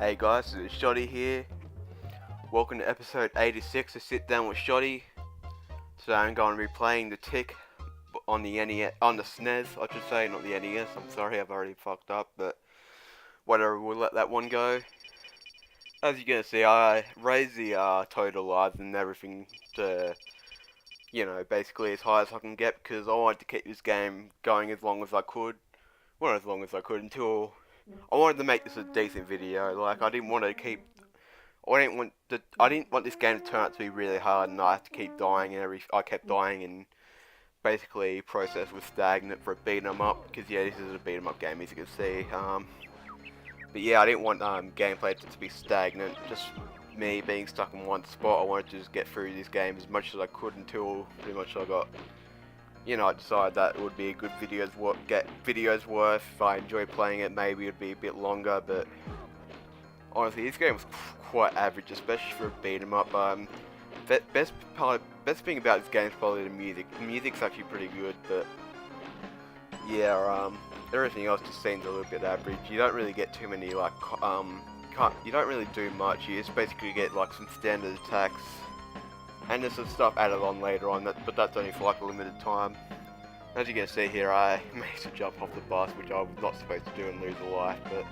Hey guys, it's Sh0tee here. Welcome to episode 86 of Sit Down with Sh0tee. Today I'm going to be playing the Tick on the SNES, I should say, not the NES. I'm sorry, I've already fucked up, but whatever, we'll let that one go. As you can see, I raised the total lives and everything to, basically as high as I can get because I wanted to keep this game going as long as I could. Well, as long as I could until I wanted to make this a decent video. Like, I didn't want this game to turn out to be really hard and I have to keep dying and I kept dying and basically process was stagnant for a beat 'em up because yeah, this is a beat 'em up game as you can see. But yeah, I didn't want gameplay to be stagnant, just me being stuck in one spot. I wanted to just get through this game as much as I could until pretty much I got, I decided that it would be a good videos worth. If I enjoy playing it, maybe it'd be a bit longer, but honestly, this game was quite average, especially for a beat 'em up. Best thing about this game is probably the music. The music's actually pretty good, but yeah, everything else just seems a little bit average. You don't really get too many you don't really do much. You just basically get like some standard attacks, and there's some stuff added on later on. But that's only for like a limited time. As you can see here, I managed to jump off the bus, which I was not supposed to do and lose a life, but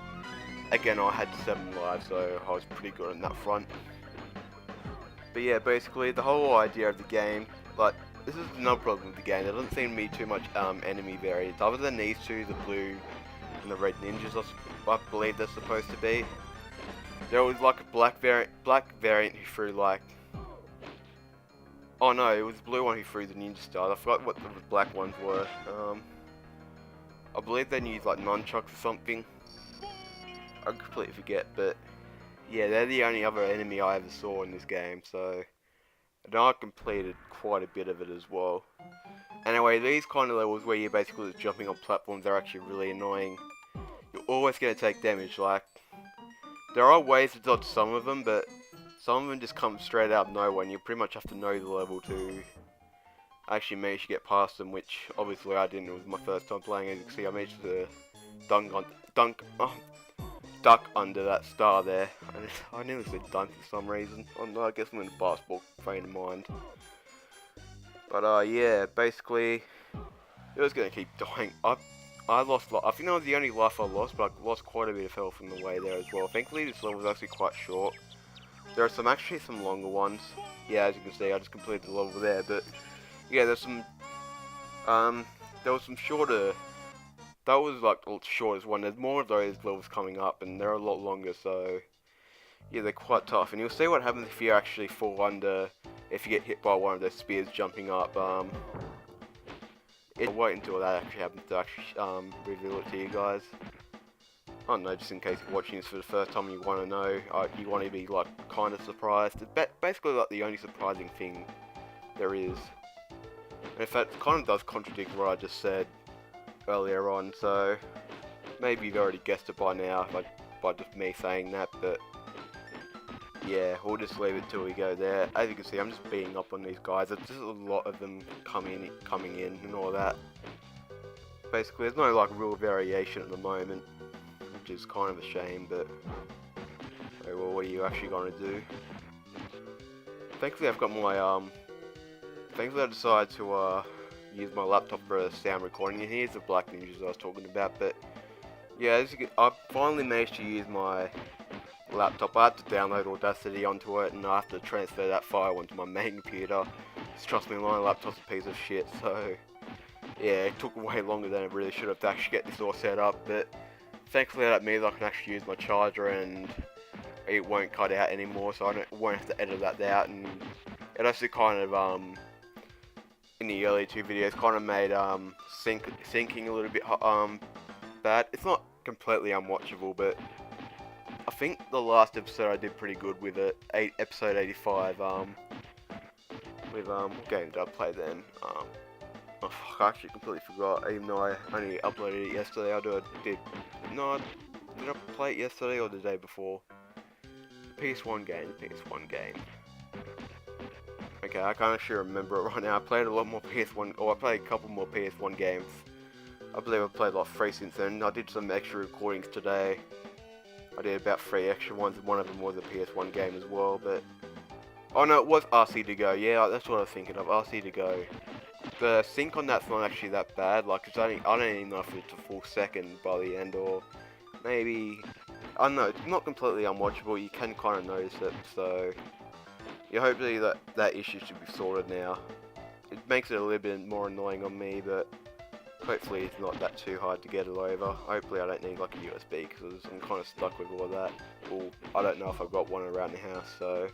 again, I had 7 lives, so I was pretty good on that front. But yeah, basically, the whole idea of the game, like, this is no problem with the game. There doesn't seem to be too much enemy variance, other than these two, the blue and the red ninjas, I believe they're supposed to be. There was like a black variant who threw like, oh no, it was the blue one who threw the ninja stars. I forgot what the black ones were. I believe they used like nunchucks or something. I completely forget, but yeah, they're the only other enemy I ever saw in this game, so and I completed quite a bit of it as well. Anyway, these kind of levels where you're basically just jumping on platforms are actually really annoying. You're always going to take damage. Like, there are ways to dodge some of them, but some of them just come straight out of nowhere and you pretty much have to know the level to actually manage to get past them, which obviously I didn't. It was my first time playing. As you can see, I managed to duck under that star there. I nearly said dunk for some reason. I guess I'm in a basketball frame of mind. But yeah, basically, it was gonna keep dying. I lost. I think that was the only life I lost, but I lost quite a bit of health on the way there as well. Thankfully, this level was actually quite short. There are actually some longer ones. Yeah, as you can see, I just completed the level there. But yeah, there was some shorter. That was like the shortest one. There's more of those levels coming up, and they're a lot longer, so yeah, they're quite tough. And you'll see what happens if you actually fall under, if you get hit by one of those spears jumping up. I'll wait until that actually happens to actually reveal it to you guys. I don't know, just in case you're watching this for the first time and you want to know, you want to be like kind of surprised. It's basically like the only surprising thing there is. And in fact, it kind of does contradict what I just said earlier on, so maybe you've already guessed it by now by just me saying that, but yeah, we'll just leave it till we go there. As you can see, I'm just beating up on these guys. There's just a lot of them coming in and all that. Basically, there's no like real variation at the moment, which is kind of a shame, but okay, well, what are you actually going to do? Thankfully, I've got my thankfully I decided to use my laptop for a sound recording, and here's the black ninjas I was talking about. But yeah, I finally managed to use my laptop. I had to download Audacity onto it, and I have to transfer that file onto my main computer. Just trust me, my laptop's a piece of shit, so yeah, it took way longer than it really should have to actually get this all set up. But thankfully that means I can actually use my charger and it won't cut out anymore, so I won't have to edit that out. And it actually kind of in the early 2 videos kind of made syncing a little bit bad. It's not completely unwatchable, but I think the last episode I did pretty good with it. Episode 85. With what game did I play then? Oh fuck, I actually completely forgot. Even though I only uploaded it yesterday, did I play it yesterday or the day before? PS1 game. Okay, I can't actually remember it right now. I played a lot more PS1, or I played a couple more PS1 games. I believe I played like 3 since then. I did some extra recordings today. I did about 3 extra ones, and one of them was a PS1 game as well, but... Oh no, it was RC2Go, yeah, that's what I was thinking of, RC2Go. The sync on that's not actually that bad, like, it's only, I don't even know if it's a full second by the end, or maybe... I don't know, it's not completely unwatchable, you can kind of notice it, so... Yeah, hopefully that issue should be sorted now. It makes it a little bit more annoying on me, but hopefully it's not that too hard to get it over. Hopefully I don't need like a USB, because I'm kind of stuck with all of that. Well, I don't know if I've got one around the house, so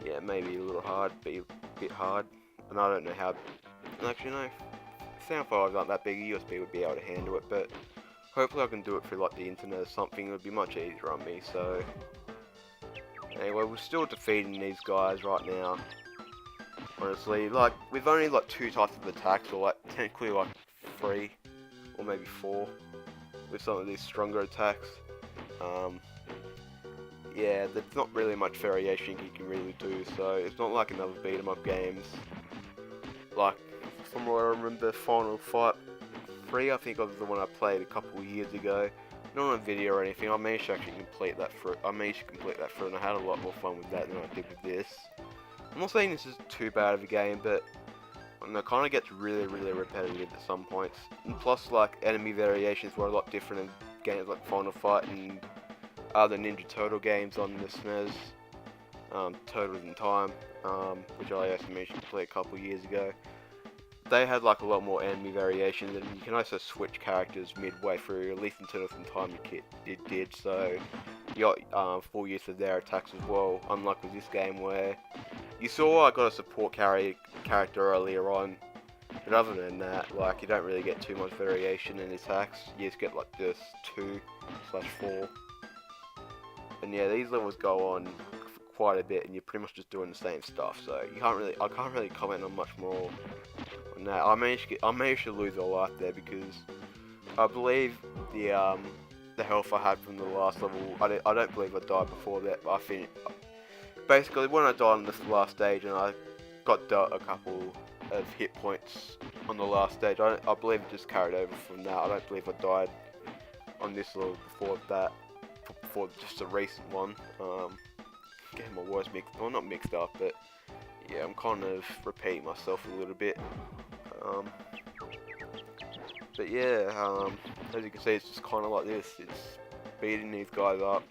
yeah, maybe a little hard, be a bit hard. And I don't know how, actually no, Sound 5 like that big, a USB would be able to handle it, but hopefully I can do it through like the internet or something. It would be much easier on me, so anyway, we're still defeating these guys right now. Honestly, like, we've only like 2 types of attacks, or like technically like 3 or maybe 4 with some of these stronger attacks. Yeah, there's not really much variation you can really do, so it's not like another beat 'em up games. Like, from what I remember, Final Fight 3, I think was the one I played a couple of years ago. Not on a video or anything. I managed to actually complete that through, and I had a lot more fun with that than I did with this. I'm not saying this is too bad of a game, but it kind of gets really repetitive at some points. And plus, like, enemy variations were a lot different in games like Final Fight and other Ninja Turtle games on the SNES, Turtles in Time, which I also managed to play a couple of years ago. They had like a lot more enemy variations, and you can also switch characters midway through, at least in Turtles in Time it did, so you got full use of their attacks as well, unlike with this game where you saw I got a support character earlier on, but other than that, like, you don't really get too much variation in attacks. You just get like this 2/4. And yeah, these levels go on for quite a bit, and you're pretty much just doing the same stuff, so I can't really comment on much more on that. I managed to lose a life there because I believe the health I had from the last level, I don't believe I died before that. I finished. Basically, when I died on this last stage, and I got dealt a couple of hit points on the last stage, I believe it just carried over from that. I don't believe I died on this level before that, before just a recent one. Getting my words mixed, well, not mixed up, but yeah, I'm kind of repeating myself a little bit. But yeah, as you can see, it's just kind of like this. It's beating these guys up.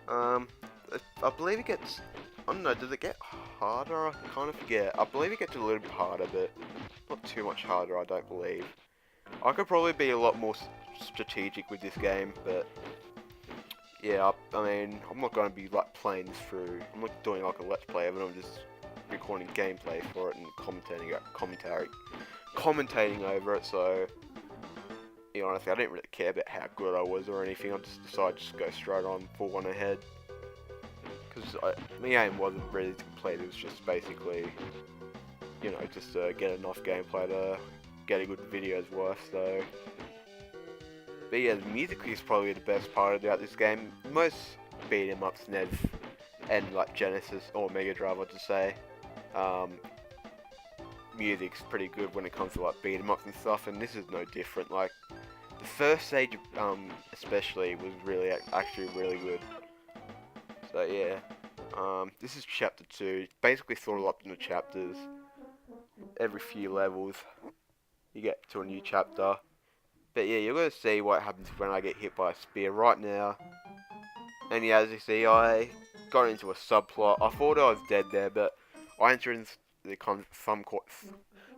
I believe it gets, I don't know, does it get harder? I kind of forget. I believe it gets a little bit harder, but not too much harder, I don't believe. I could probably be a lot more strategic with this game, but yeah, I mean, I'm not going to be like playing this through. I'm not doing like a let's play of it. I'm just recording gameplay for it and commentating over it. So, you know, honestly, I didn't really care about how good I was or anything. I just decided to just go straight on, full one ahead. Because my aim wasn't really to complete. It was just basically, you know, just to get enough gameplay to get a good video's worth. So. But yeah, the music is probably the best part about this game. Most beat 'em ups, SNES, and like Genesis or Mega Drive, I'd just say, music's pretty good when it comes to like beat 'em ups and stuff, and this is no different. Like, the first stage, especially, was actually really good. So yeah, this is chapter 2. It's basically sort of up into chapters. Every few levels, you get to a new chapter. But yeah, you're going to see what happens when I get hit by a spear right now. And yeah, as you see, I got into a subplot. I thought I was dead there, but I entered into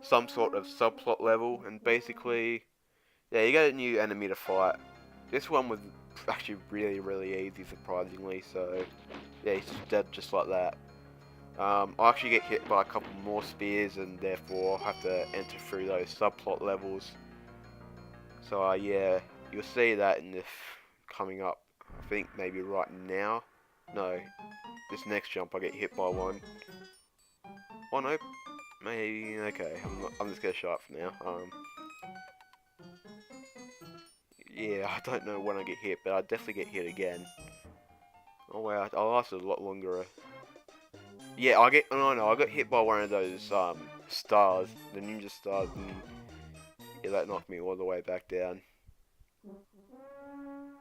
some sort of subplot level. And basically, yeah, you get a new enemy to fight. This one was actually really easy, surprisingly. So yeah, he's dead just like that. I actually get hit by a couple more spears, and therefore have to enter through those subplot levels. So yeah, you'll see that in this coming up, I think maybe right now. No, this next jump I get hit by one. Oh no, maybe, okay, I'm just gonna shut up for now. Yeah, I don't know when I get hit, but I definitely get hit again. Oh wow, I lasted a lot longer. Yeah, I got hit by one of those stars, the ninja stars, and yeah, that knocked me all the way back down.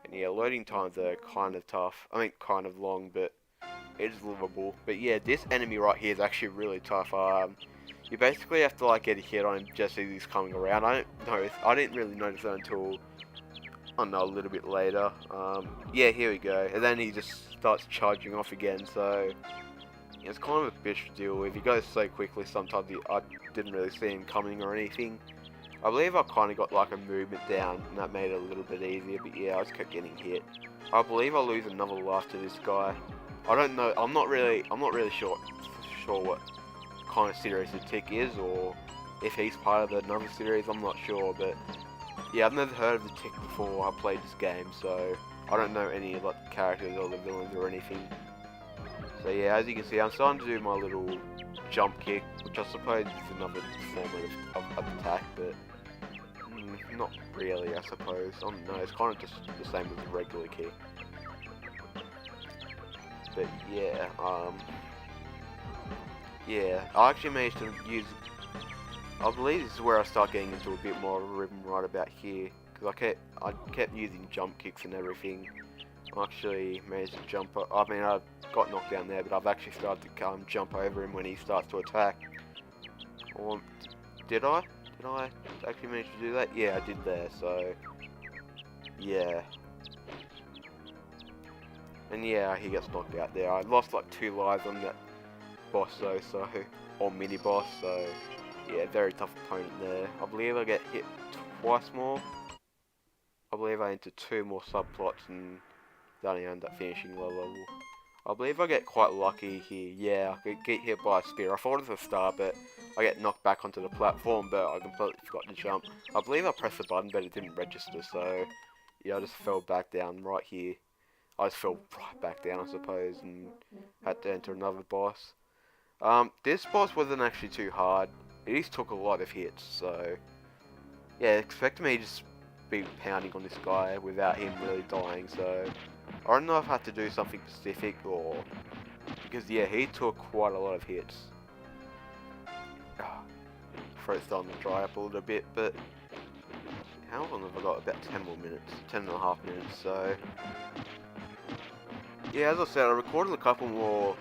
And yeah, loading times are kind of tough. I mean, kind of long, but it is livable. But yeah, this enemy right here is actually really tough. You basically have to like get a hit on him just as he's coming around. I didn't really notice that until, I don't know, a little bit later. Yeah, here we go. And then he just starts charging off again, so it's kind of a bitch to deal with. He goes so quickly sometimes I didn't really see him coming or anything. I believe I kind of got like a movement down and that made it a little bit easier, but yeah, I just kept getting hit. I believe I'll lose another life to this guy. I don't know, I'm not really sure what kind of series the Tick is, or if he's part of another series, I'm not sure, but yeah, I've never heard of the Tick before I played this game, so I don't know any of like the characters or the villains or anything. So yeah, as you can see, I'm starting to do my little jump kick, which I suppose is another form of attack, but not really, I suppose. I don't know, it's kind of just the same as a regular kick. But yeah, yeah, I actually managed to use, I believe this is where I start getting into a bit more of a rhythm right about here, because I kept using jump kicks and everything. I actually managed to jump up. I mean, I got knocked down there, but I've actually started to jump over him when he starts to attack. Or did I? Did I actually manage to do that? Yeah, I did there, so yeah. And yeah, he gets knocked out there. I lost like 2 lives on that boss though, or mini boss, so yeah, very tough opponent there. I believe I get hit twice more. I believe I enter 2 more subplots and then I end up finishing the level. I believe I get quite lucky here. Yeah, I get hit by a spear. I thought it was a star, but I get knocked back onto the platform, but I completely forgot to jump. I believe I pressed the button, but it didn't register, so yeah, I just fell back down right here. I just fell right back down, I suppose, and had to enter another boss. This boss wasn't actually too hard. It just took a lot of hits, so yeah, expect me to just be pounding on this guy without him really dying, so I don't know if I have to do something specific or, because yeah, he took quite a lot of hits. Throat's starting to dry up a little bit, but how long have I got? About 10 more minutes, 10 and a half minutes, so yeah, as I said, I recorded a couple more.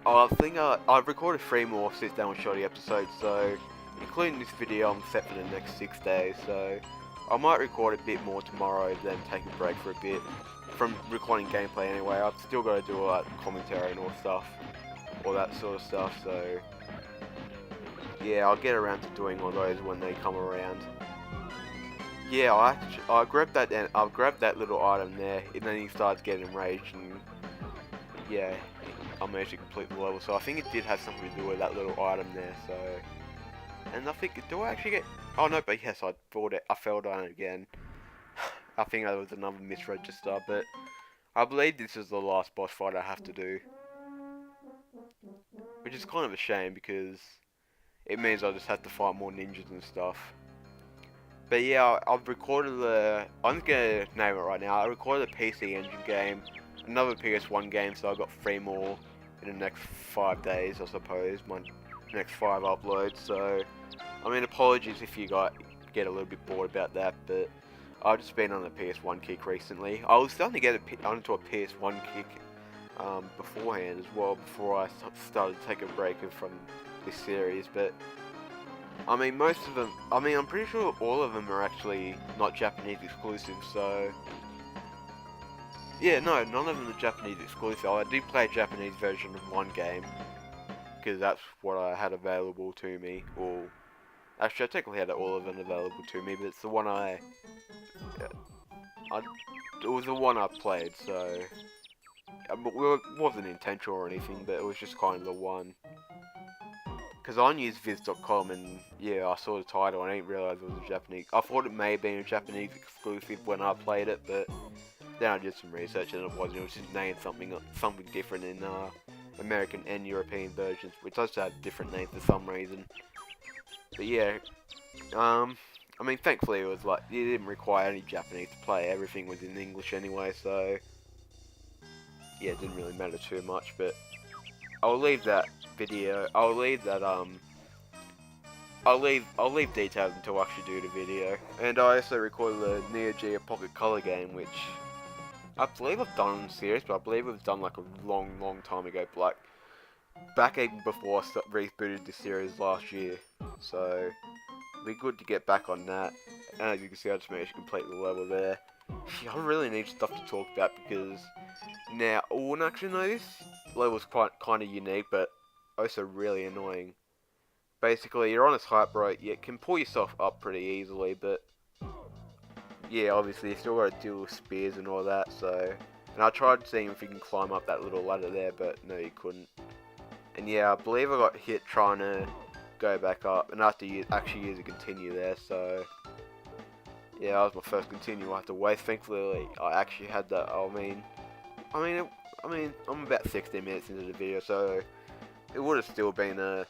I think I've recorded 3 more Sit Down with Sh0tee episodes, so including this video, I'm set for the next 6 days, so I might record a bit more tomorrow, then take a break for a bit from recording gameplay anyway. I've still got to do all that commentary and all that sort of stuff, so yeah, I'll get around to doing all those when they come around. Yeah, I grabbed that little item there, and then he starts getting enraged, and yeah, I managed to complete the level. So I think it did have something to do with that little item there. So, and I think, do I actually get? Oh no, but yes, I bought it. I fell down again. I think that was another misregister, but I believe this is the last boss fight I have to do, which is kind of a shame because it means I just have to fight more ninjas and stuff. But yeah, I've recorded I'm just gonna name it right now. I recorded a PC Engine game, another PS1 game, so I've got 3 more in the next 5 days, I suppose. My next 5 uploads. So, I mean, apologies if you get a little bit bored about that, but I've just been on a PS1 kick recently. I was starting to get onto a PS1 kick beforehand as well, before I started to take a break from this series, but I mean, most of them, I'm pretty sure all of them are actually not Japanese exclusive, so yeah, no, none of them are Japanese exclusive. I did play a Japanese version of one game, because that's what I had available to me, or actually I technically had all of them available to me, but it's the one it was the one I played, so it wasn't intentional or anything, but it was just kind of the one. Because I used viz.com, and yeah, I saw the title and I didn't realise it was a Japanese. I thought it may have been a Japanese exclusive when I played it, but then I did some research and it wasn't. It was just named something different in American and European versions, which also had different names for some reason. But yeah, I mean, thankfully it was like, it didn't require any Japanese to play. Everything was in English anyway, so yeah, it didn't really matter too much. But I'll leave that video. I'll leave details until I actually do the video. And I also recorded the Neo Geo Pocket Color game, which I believe I've done it in series, but I believe it was done like a long time ago, like back even before I rebooted the series last year. So it'd be good to get back on that. And as you can see, I just managed to complete the level there. I really need stuff to talk about because now, actually no, this level's quite kind of unique, but also really annoying. Basically, you're on this hype road, you can pull yourself up pretty easily, but yeah, obviously you still got to deal with spears and all that. So, and I tried seeing if you can climb up that little ladder there, but no, you couldn't. And yeah, I believe I got hit trying to go back up, and I have to actually use a continue there. So yeah, that was my first continue I had to waste. Thankfully, I actually had that. I'm about 16 minutes into the video, so it would have still been a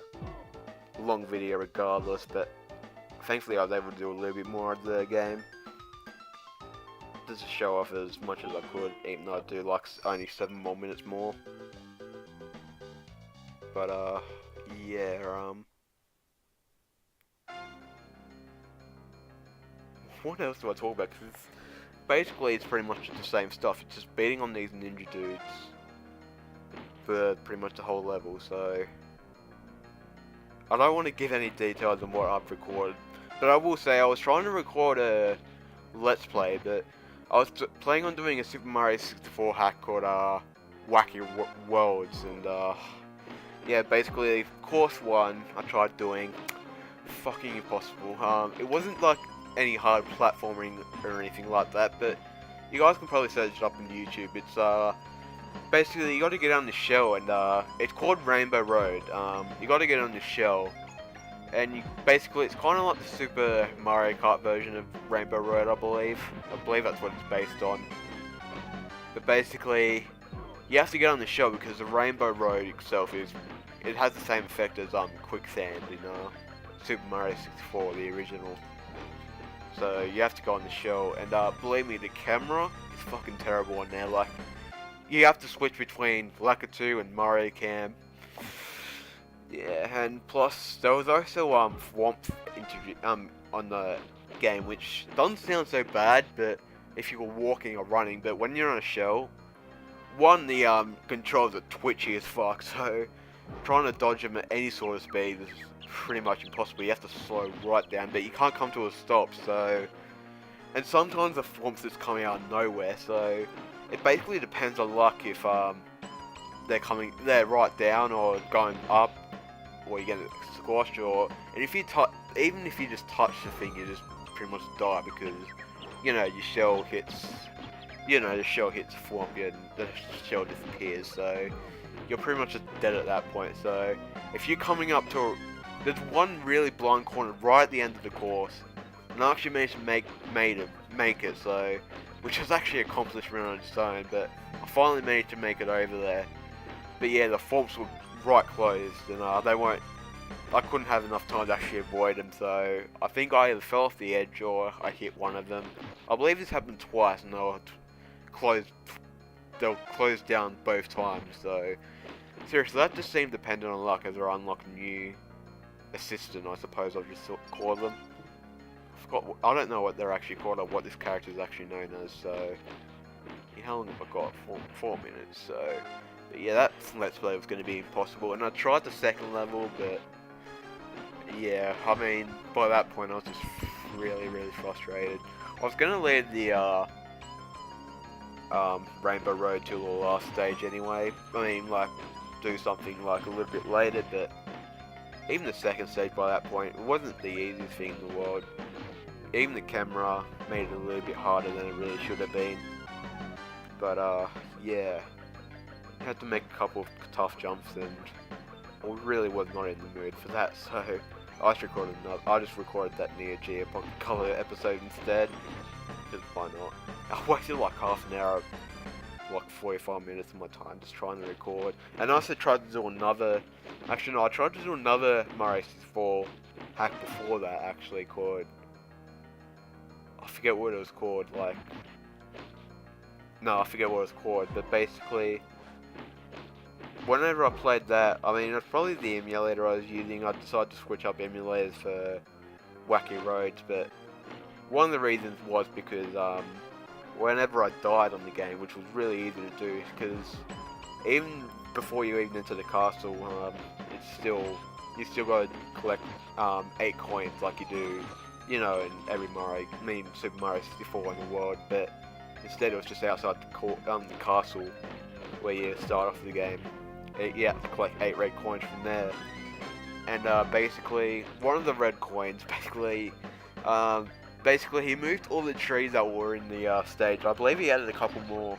long video regardless, but thankfully I was able to do a little bit more of the game. Just to show off as much as I could, even though I do like only 7 more minutes more. But yeah, what else do I talk about? Cause basically it's pretty much the same stuff. It's just beating on these ninja dudes for pretty much the whole level, so I don't want to give any details on what I've recorded, but I will say I was trying to record a Let's Play, but I was planning on doing a Super Mario 64 hack called Wacky Worlds, and yeah, basically course 1 I tried doing, fucking impossible. It wasn't like any hard platforming or anything like that, but you guys can probably search it up on YouTube. It's basically you got to get on the shell, and it's called Rainbow Road. You got to get on the shell, and basically it's kind of like the Super Mario Kart version of Rainbow Road, I believe. I believe that's what it's based on. But basically, you have to get on the shell because the Rainbow Road itself it has the same effect as quicksand in Super Mario 64, the original. So you have to go on the shell, and believe me, the camera is fucking terrible on there. Like, you have to switch between Lakitu and Mario Cam. Yeah, and plus there was also warmth on the game, which doesn't sound so bad, but if you were walking or running, but when you're on a shell, one, the controls are twitchy as fuck, so trying to dodge them at any sort of speed is pretty much impossible. You have to slow right down, but you can't come to a stop, so... And sometimes the thwomps is coming out of nowhere, so it basically depends on luck if they're right down or going up, or you get squashed, or... And if you even if you just touch the thing, you just pretty much die, because, you know, your shell hits... You know, the shell hits a thwomp and the shell disappears, so you're pretty much just dead at that point. So if you're coming up to there's one really blind corner right at the end of the course, and I actually managed to make it, so which was actually an accomplishment on its own, but I finally managed to make it over there. But yeah, the thwomps were right closed, and I couldn't have enough time to actually avoid them, so I think I either fell off the edge or I hit one of them. I believe this happened twice, and they'll close down both times, so seriously, that just seemed dependent on luck as I unlocked new assistant, I suppose I'll just call them. I don't know what they're actually called or what this character is actually known as, so how long have I got? 4 minutes, so but yeah, that Let's Play was going to be impossible, and I tried the second level, but yeah, I mean, by that point I was just really frustrated. I was going to leave the Rainbow Road to the last stage anyway. I mean, like, do something like a little bit later, but even the second stage by that point, it wasn't the easiest thing in the world. Even the camera made it a little bit harder than it really should have been. But yeah, I had to make a couple of tough jumps, and I really was not in the mood for that, so I just recorded that Neo Geo Color episode instead. Just why not? I wasted like half an hour, like 45 minutes of my time just trying to record. And I also tried to do another... Actually no, I tried to do another Mario 64 hack before that, actually, called... I forget what it was called, like... No, I forget what it was called, but basically... Whenever I played that, I mean, it was probably the emulator I was using. I decided to switch up emulators for Wacky Roads, but... One of the reasons was because, whenever I died on the game, which was really easy to do, because even before you even enter the castle, it's still you still got to collect 8 coins like you do, you know, in every Mario, I mean Super Mario 64 in the world, but instead it was just outside the castle where you start off the game. You have to collect 8 red coins from there, and basically one of the red coins, basically he moved all the trees that were in the stage. I believe he added a couple more.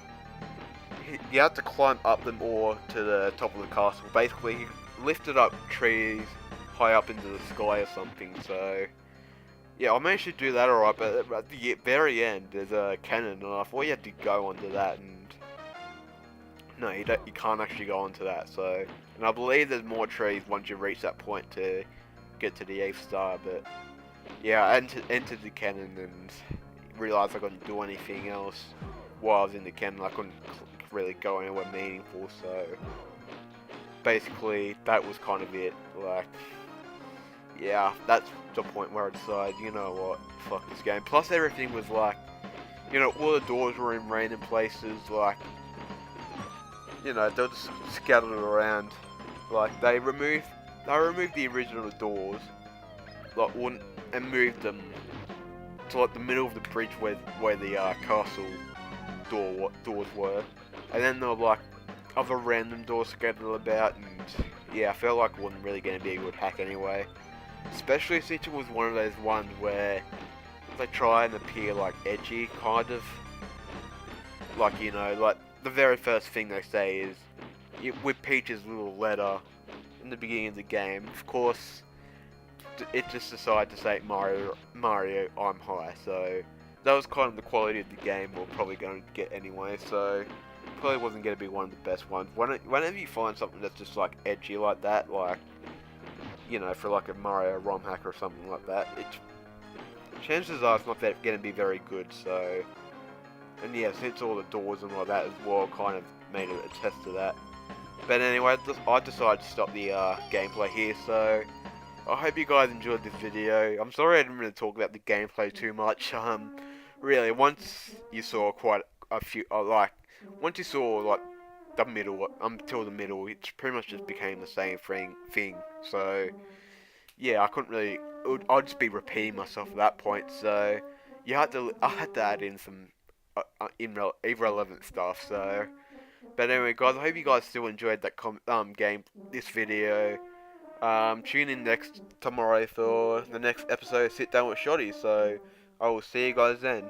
You had to climb up them all to the top of the castle. Basically, he lifted up trees high up into the sky or something. So yeah, I managed to do that alright, but at the very end there's a cannon, and I thought you had to go onto that, and no, you can't actually go onto that. So, and I believe there's more trees once you reach that point to get to the 8th star. But yeah, I entered the cannon and realized I couldn't do anything else while I was in the cannon. I couldn't really go anywhere meaningful. So basically, that was kind of it. Like, yeah, that's the point where I decided, you know what, fuck this game. Plus, everything was like, you know, all the doors were in random places. Like, you know, they were just scattered around. Like, they removed the original doors, like, and moved them to like the middle of the bridge where the castle doors were, and then there were like other random doors scattered about, and yeah, I felt like it wasn't really going to be a good hack anyway. Especially since it was one of those ones where they try and appear like edgy, kind of. Like, you know, like the very first thing they say is, with Peach's little letter in the beginning of the game, of course, it just decided to say, Mario, I'm high. So that was kind of the quality of the game we're probably going to get anyway. So probably wasn't going to be one of the best ones. Whenever you find something that's just like edgy like that, like, you know, for like a Mario ROM hack or something like that, chances are it's not going to be very good. So, and yeah, since all the doors and all that as well kind of made it a test to that. But anyway, I decided to stop the gameplay here. So I hope you guys enjoyed this video. I'm sorry I didn't really talk about the gameplay too much. Really, once you saw quite a few, once you saw like the middle, until the middle, it pretty much just became the same thing. So yeah, I couldn't really. I'd just be repeating myself at that point. So I had to add in some irrelevant stuff. So, but anyway, guys, I hope you guys still enjoyed that this video. Tune in next tomorrow for the next episode of Sit Down with Sh0tee. So I will see you guys then.